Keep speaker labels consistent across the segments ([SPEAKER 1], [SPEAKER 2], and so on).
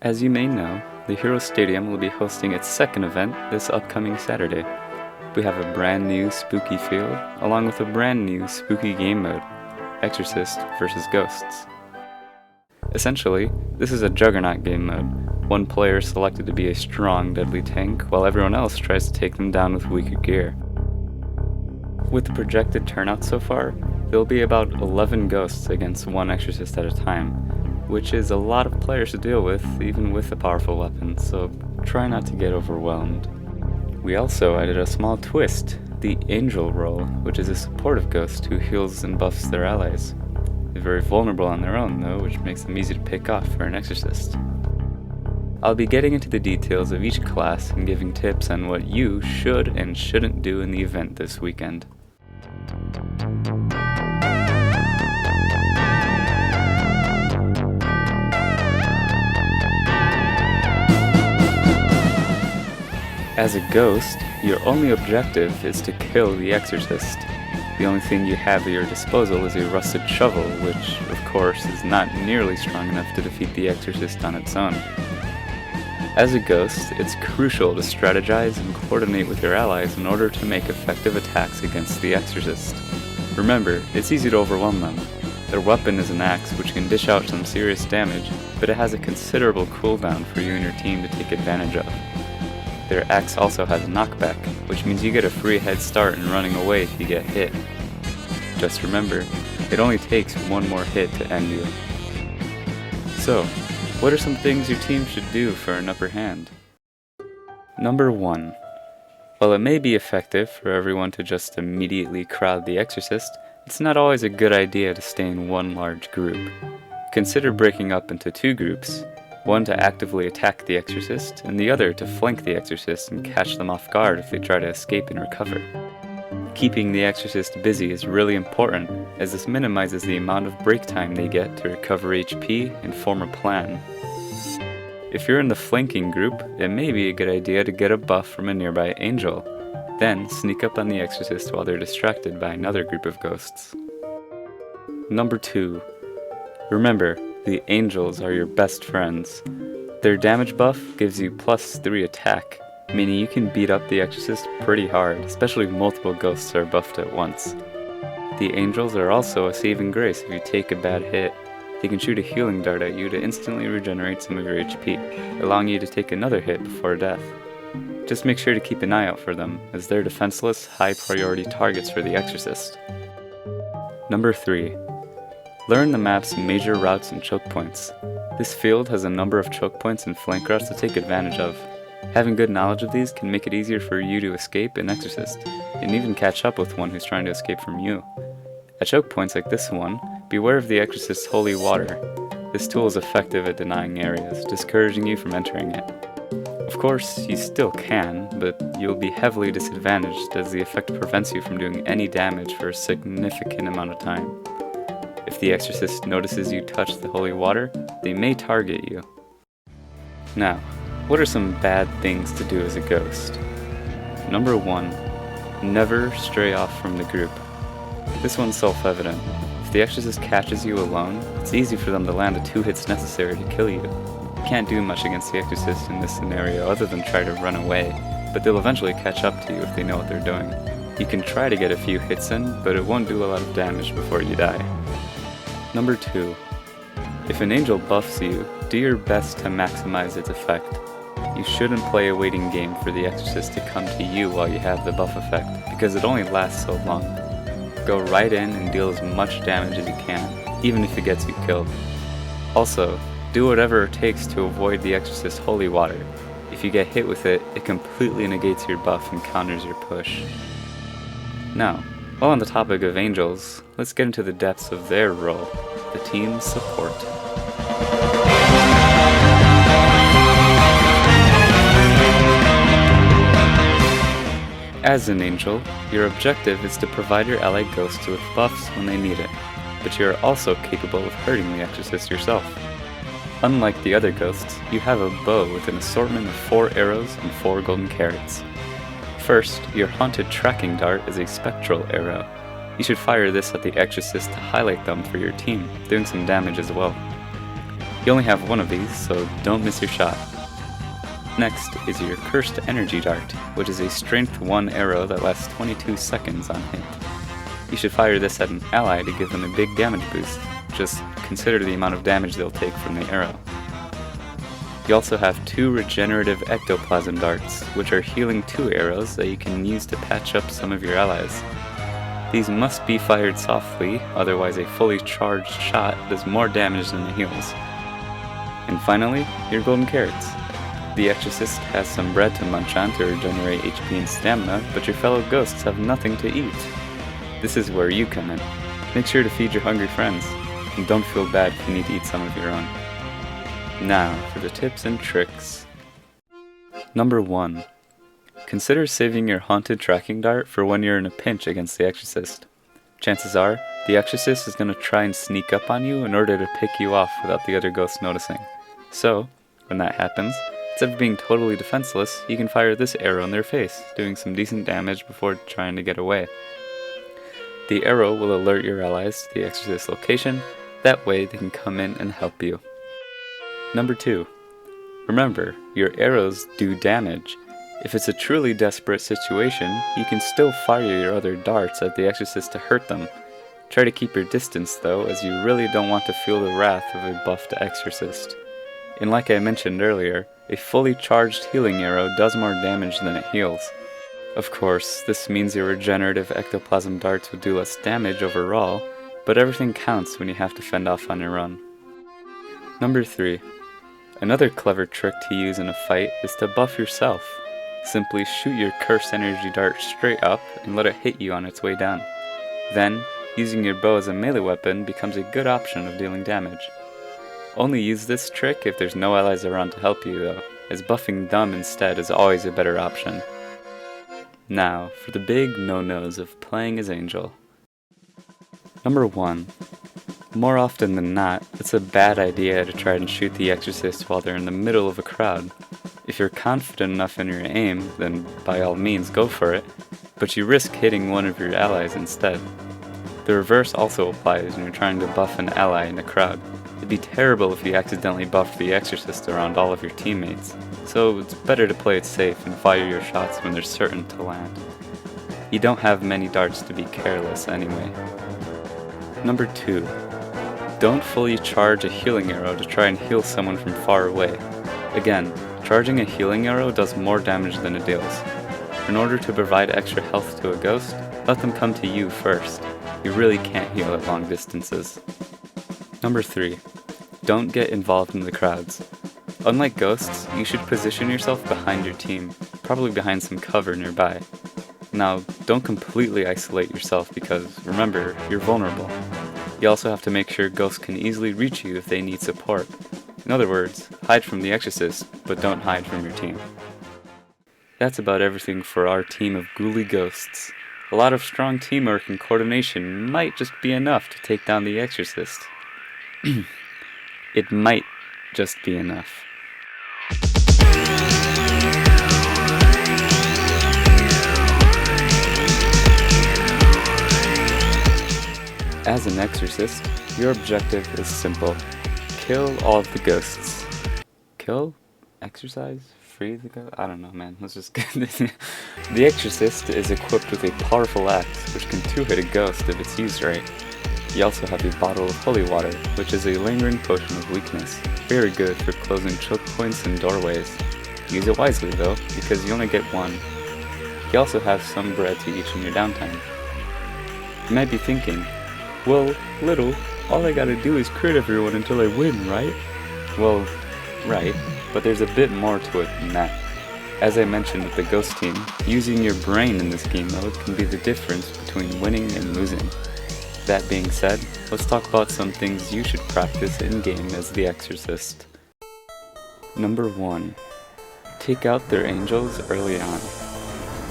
[SPEAKER 1] As you may know, the Hero Stadium will be hosting its second event this upcoming Saturday. We have a brand new spooky field, along with a brand new spooky game mode, Exorcist vs. Ghosts. Essentially, this is a juggernaut game mode, one player selected to be a strong, deadly tank, while everyone else tries to take them down with weaker gear. With the projected turnout so far, there will be about 11 ghosts against one Exorcist at a time, which is a lot of players to deal with, even with a powerful weapon, so try not to get overwhelmed. We also added a small twist, the Angel role, which is a supportive ghost who heals and buffs their allies. They're very vulnerable on their own though, which makes them easy to pick off for an Exorcist. I'll be getting into the details of each class and giving tips on what you should and shouldn't do in the event this weekend. As a ghost, your only objective is to kill the Exorcist. The only thing you have at your disposal is a rusted shovel, which, of course, is not nearly strong enough to defeat the Exorcist on its own. As a ghost, it's crucial to strategize and coordinate with your allies in order to make effective attacks against the Exorcist. Remember, it's easy to overwhelm them. Their weapon is an axe, which can dish out some serious damage, but it has a considerable cooldown for you and your team to take advantage of. Their axe also has a knockback, which means you get a free head start in running away if you get hit. Just remember, it only takes one more hit to end you. So, what are some things your team should do for an upper hand? Number 1. While it may be effective for everyone to just immediately crowd the Exorcist, it's not always a good idea to stay in one large group. Consider breaking up into 2 groups, one to actively attack the Exorcist, and the other to flank the Exorcist and catch them off guard if they try to escape and recover. Keeping the Exorcist busy is really important, as this minimizes the amount of break time they get to recover HP and form a plan. If you're in the flanking group, it may be a good idea to get a buff from a nearby angel, then sneak up on the Exorcist while they're distracted by another group of ghosts. Number 2. Remember, the angels are your best friends. Their damage buff gives you +3 attack, meaning you can beat up the Exorcist pretty hard, especially if multiple ghosts are buffed at once. The angels are also a saving grace if you take a bad hit. They can shoot a healing dart at you to instantly regenerate some of your HP, allowing you to take another hit before death. Just make sure to keep an eye out for them, as they're defenseless, high-priority targets for the Exorcist. Number 3. Learn the map's major routes and choke points. This field has a number of choke points and flank routes to take advantage of. Having good knowledge of these can make it easier for you to escape an Exorcist, and even catch up with one who's trying to escape from you. At choke points like this one, beware of the Exorcist's holy water. This tool is effective at denying areas, discouraging you from entering it. Of course, you still can, but you'll be heavily disadvantaged as the effect prevents you from doing any damage for a significant amount of time. If the Exorcist notices you touch the holy water, they may target you. Now, what are some bad things to do as a ghost? Number 1. Never stray off from the group. This one's self-evident. If the Exorcist catches you alone, it's easy for them to land the 2 hits necessary to kill you. You can't do much against the Exorcist in this scenario other than try to run away, but they'll eventually catch up to you if they know what they're doing. You can try to get a few hits in, but it won't do a lot of damage before you die. Number 2. If an angel buffs you, do your best to maximize its effect. You shouldn't play a waiting game for the Exorcist to come to you while you have the buff effect, because it only lasts so long. Go right in and deal as much damage as you can, even if it gets you killed. Also, do whatever it takes to avoid the Exorcist's holy water. If you get hit with it, it completely negates your buff and counters your push. Now, while on the topic of angels, let's get into the depths of their role, the team's support. As an angel, your objective is to provide your allied ghosts with buffs when they need it, but you are also capable of hurting the Exorcist yourself. Unlike the other ghosts, you have a bow with an assortment of 4 arrows and 4 golden carrots. First, your haunted tracking dart is a spectral arrow. You should fire this at the Exorcist to highlight them for your team, doing some damage as well. You only have one of these, so don't miss your shot. Next is your Cursed Energy Dart, which is a Strength 1 arrow that lasts 22 seconds on hit. You should fire this at an ally to give them a big damage boost. Just consider the amount of damage they'll take from the arrow. You also have 2 Regenerative Ectoplasm Darts, which are healing 2 arrows that you can use to patch up some of your allies. These must be fired softly, otherwise a fully charged shot does more damage than it heals. And finally, your Golden Carrots. The Exorcist has some bread to munch on to regenerate HP and stamina, but your fellow ghosts have nothing to eat. This is where you come in. Make sure to feed your hungry friends, and don't feel bad if you need to eat some of your own. Now, for the tips and tricks. Number 1. Consider saving your Haunted Tracking Dart for when you're in a pinch against the Exorcist. Chances are, the Exorcist is going to try and sneak up on you in order to pick you off without the other ghosts noticing. So, when that happens, instead of being totally defenseless, you can fire this arrow in their face, doing some decent damage before trying to get away. The arrow will alert your allies to the Exorcist's location, that way they can come in and help you. Number 2. Remember, your arrows do damage. If it's a truly desperate situation, you can still fire your other darts at the Exorcist to hurt them. Try to keep your distance though, as you really don't want to feel the wrath of a buffed Exorcist. And like I mentioned earlier, a fully charged healing arrow does more damage than it heals. Of course, this means your regenerative ectoplasm darts will do less damage overall, but everything counts when you have to fend off on your own. Number 3. Another clever trick to use in a fight is to buff yourself. Simply shoot your Cursed Energy Dart straight up and let it hit you on its way down. Then, using your bow as a melee weapon becomes a good option of dealing damage. Only use this trick if there's no allies around to help you though, as buffing them instead is always a better option. Now, for the big no-nos of playing as Angel. Number 1. More often than not, it's a bad idea to try and shoot the Exorcist while they're in the middle of a crowd. If you're confident enough in your aim, then by all means go for it, but you risk hitting one of your allies instead. The reverse also applies when you're trying to buff an ally in a crowd. It'd be terrible if you accidentally buffed the Exorcist around all of your teammates, so it's better to play it safe and fire your shots when they're certain to land. You don't have many darts to be careless anyway. Number 2. Don't fully charge a healing arrow to try and heal someone from far away. Again, charging a healing arrow does more damage than it deals. In order to provide extra health to a ghost, let them come to you first. You really can't heal at long distances. Number 3. Don't get involved in the crowds. Unlike ghosts, you should position yourself behind your team, probably behind some cover nearby. Now, don't completely isolate yourself because, remember, you're vulnerable. You also have to make sure ghosts can easily reach you if they need support. In other words, hide from the Exorcist, but don't hide from your team. That's about everything for our team of ghouly ghosts. A lot of strong teamwork and coordination might just be enough to take down the Exorcist. It might just be enough. As an Exorcist, your objective is simple. Kill all of the ghosts. Kill? Exorcise? Free the ghost? I don't know, man. Let's just get this. The Exorcist is equipped with a powerful axe, which can two-hit a ghost if it's used right. You also have a bottle of holy water, which is a lingering potion of weakness. Very good for closing choke points and doorways. Use it wisely though, because you only get one. You also have some bread to eat in your downtime. You might be thinking, well, little, all I gotta do is crit everyone until I win, right? Well, right, but there's a bit more to it than that. As I mentioned with the ghost team, using your brain in this game mode can be the difference between winning and losing. That being said, let's talk about some things you should practice in-game as the Exorcist. Number 1. Take out their angels early on.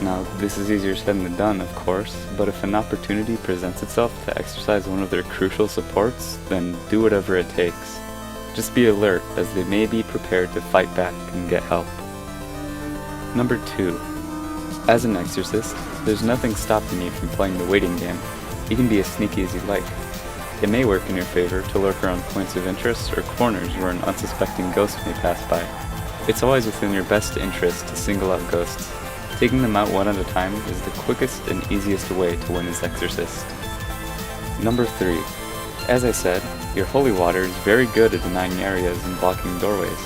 [SPEAKER 1] Now, this is easier said than done, of course, but if an opportunity presents itself to exercise one of their crucial supports, then do whatever it takes. Just be alert, as they may be prepared to fight back and get help. Number 2. As an Exorcist, there's nothing stopping you from playing the waiting game. You can be as sneaky as you like. It may work in your favor to lurk around points of interest or corners where an unsuspecting ghost may pass by. It's always within your best interest to single out ghosts. Taking them out one at a time is the quickest and easiest way to win as Exorcist. Number 3. As I said, your holy water is very good at denying areas and blocking doorways.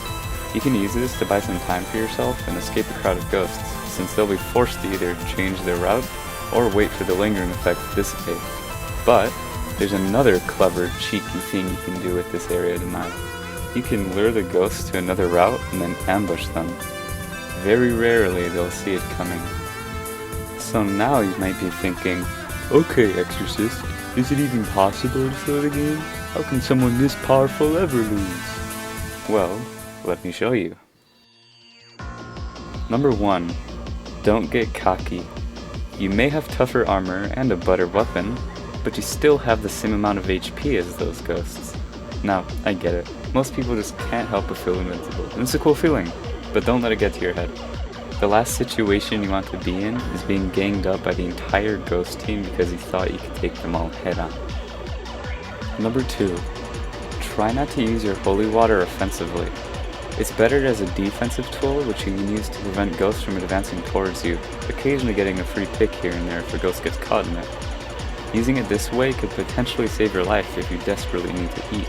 [SPEAKER 1] You can use this to buy some time for yourself and escape a crowd of ghosts, since they'll be forced to either change their route or wait for the lingering effect to dissipate. But there's another clever, cheeky thing you can do with this area denial. You can lure the ghosts to another route and then ambush them. Very rarely they'll see it coming. So now you might be thinking, okay, Exorcist, is it even possible to slow the game? How can someone this powerful ever lose? Well, let me show you. Number 1. Don't get cocky. You may have tougher armor and a better weapon, but you still have the same amount of HP as those ghosts. Now, I get it. Most people just can't help but feel invincible, and it's a cool feeling, but don't let it get to your head. The last situation you want to be in is being ganged up by the entire ghost team because you thought you could take them all head on. Number 2. Try not to use your holy water offensively. It's better as a defensive tool which you can use to prevent ghosts from advancing towards you, occasionally getting a free pick here and there if a ghost gets caught in it. Using it this way could potentially save your life if you desperately need to eat.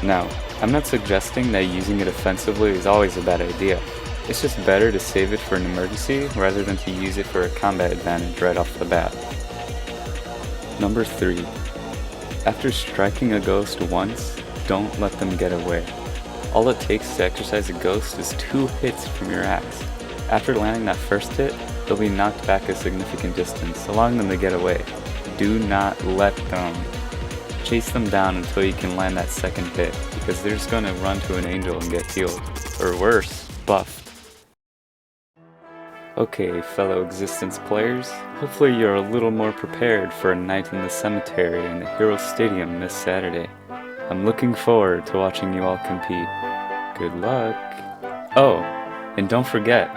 [SPEAKER 1] Now, I'm not suggesting that using it offensively is always a bad idea. It's just better to save it for an emergency rather than to use it for a combat advantage right off the bat. Number 3. After striking a ghost once, don't let them get away. All it takes to exorcise a ghost is 2 hits from your axe. After landing that first hit, they'll be knocked back a significant distance, allowing them to get away. Do not let them. Chase them down until you can land that second hit, because they're just going to run to an angel and get healed. Or worse, buffed. Okay, fellow Existence players, hopefully you're a little more prepared for a night in the cemetery in the Hero Stadium this Saturday. I'm looking forward to watching you all compete. Good luck! Oh, and don't forget,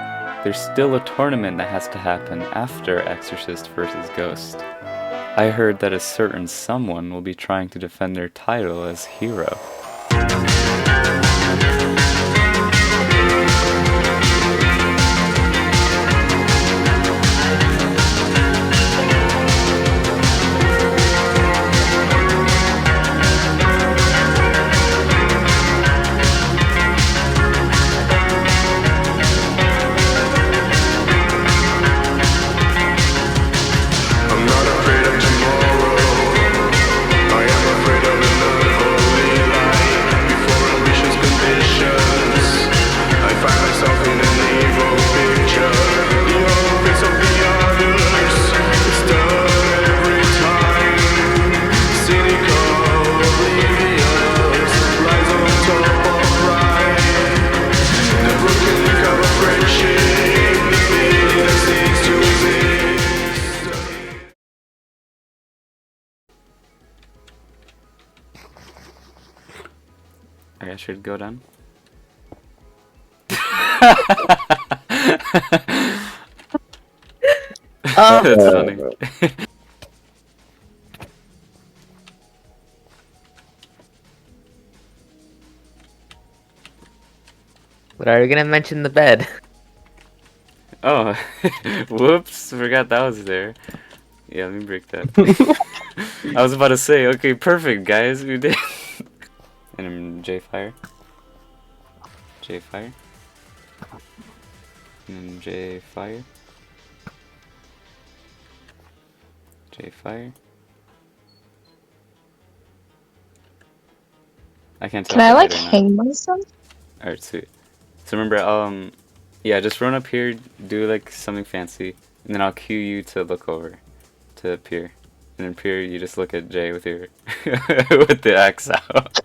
[SPEAKER 1] there's still a tournament that has to happen after Exorcist vs. Ghost. I heard that a certain someone will be trying to defend their title as hero. I should go down. That's funny.
[SPEAKER 2] But are you gonna mention the bed?
[SPEAKER 1] Oh, whoops, forgot that was there. Yeah, let me break that. I was about to say, okay, perfect, guys, we did. And I'm J-Fire. J-Fire. And J-Fire. J-Fire. I can't tell.
[SPEAKER 3] Can I like hang myself?
[SPEAKER 1] Alright, sweet. So remember, yeah, just run up here, do like something fancy, and then I'll cue you to look over to Pier. And then Pier, you just look at Jay with your with the axe out.